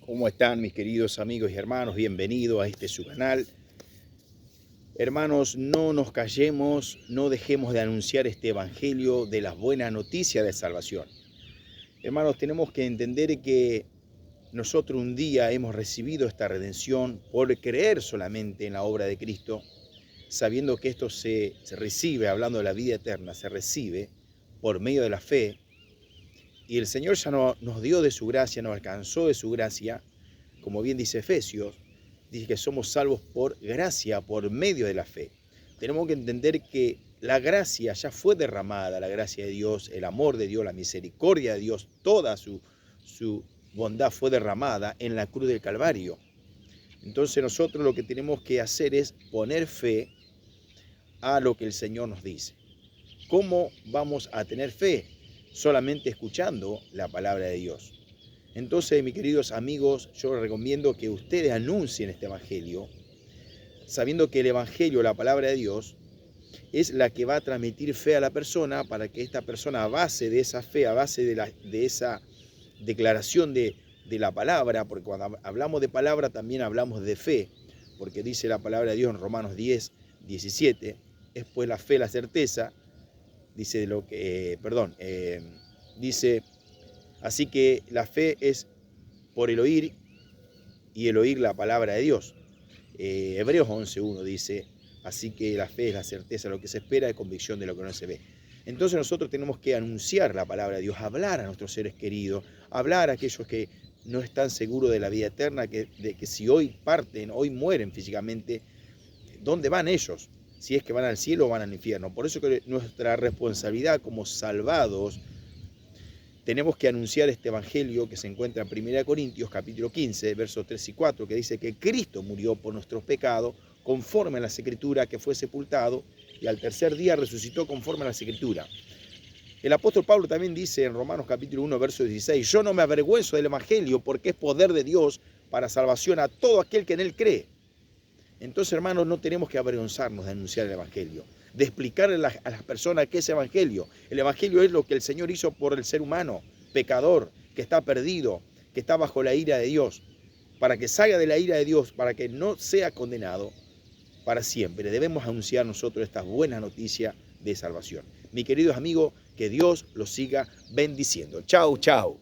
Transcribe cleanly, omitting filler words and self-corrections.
¿Cómo están mis queridos amigos y hermanos? Bienvenidos a su canal. Hermanos, no nos callemos, no dejemos de anunciar este evangelio de las buenas noticias de salvación. Hermanos, tenemos que entender que nosotros un día hemos recibido esta redención por creer solamente en la obra de Cristo, sabiendo que esto se recibe, hablando de la vida eterna, se recibe por medio de la fe. Y el Señor ya nos dio de su gracia, nos alcanzó de su gracia, como bien dice Efesios, dice que somos salvos por gracia, por medio de la fe. Tenemos que entender que la gracia ya fue derramada, la gracia de Dios, el amor de Dios, la misericordia de Dios, toda su bondad fue derramada en la cruz del Calvario. Entonces nosotros lo que tenemos que hacer es poner fe a lo que el Señor nos dice. ¿Cómo vamos a tener fe? Solamente escuchando la palabra de Dios. Entonces, mis queridos amigos, yo les recomiendo que ustedes anuncien este evangelio, sabiendo que el evangelio, la palabra de Dios, es la que va a transmitir fe a la persona para que esta persona, a base de esa fe, a base de esa declaración de la palabra, porque cuando hablamos de palabra también hablamos de fe, porque dice la palabra de Dios en Romanos 10, 17, es pues la fe, la certeza, dice dice, así que la fe es por el oír y el oír la palabra de Dios. Hebreos 11.1 dice, así que la fe es la certeza de lo que se espera y convicción de lo que no se ve. Entonces nosotros tenemos que anunciar la palabra de Dios, hablar a nuestros seres queridos, hablar a aquellos que no están seguros de la vida eterna, de que si hoy parten, hoy mueren físicamente, ¿dónde van ellos? Si es que van al cielo o van al infierno. Por eso que nuestra responsabilidad como salvados, tenemos que anunciar este evangelio que se encuentra en 1 Corintios capítulo 15, versos 3 y 4, que dice que Cristo murió por nuestros pecados, conforme a las Escrituras, que fue sepultado, y al tercer día resucitó conforme a las Escrituras. El apóstol Pablo también dice en Romanos capítulo 1, verso 16, yo no me avergüenzo del evangelio porque es poder de Dios para salvación a todo aquel que en él cree. Entonces, hermanos, no tenemos que avergonzarnos de anunciar el evangelio, de explicarle a las personas qué es evangelio. El evangelio es lo que el Señor hizo por el ser humano, pecador, que está perdido, que está bajo la ira de Dios, para que salga de la ira de Dios, para que no sea condenado para siempre. Debemos anunciar nosotros estas buenas noticias de salvación. Mis queridos amigos, que Dios los siga bendiciendo. Chau, chau.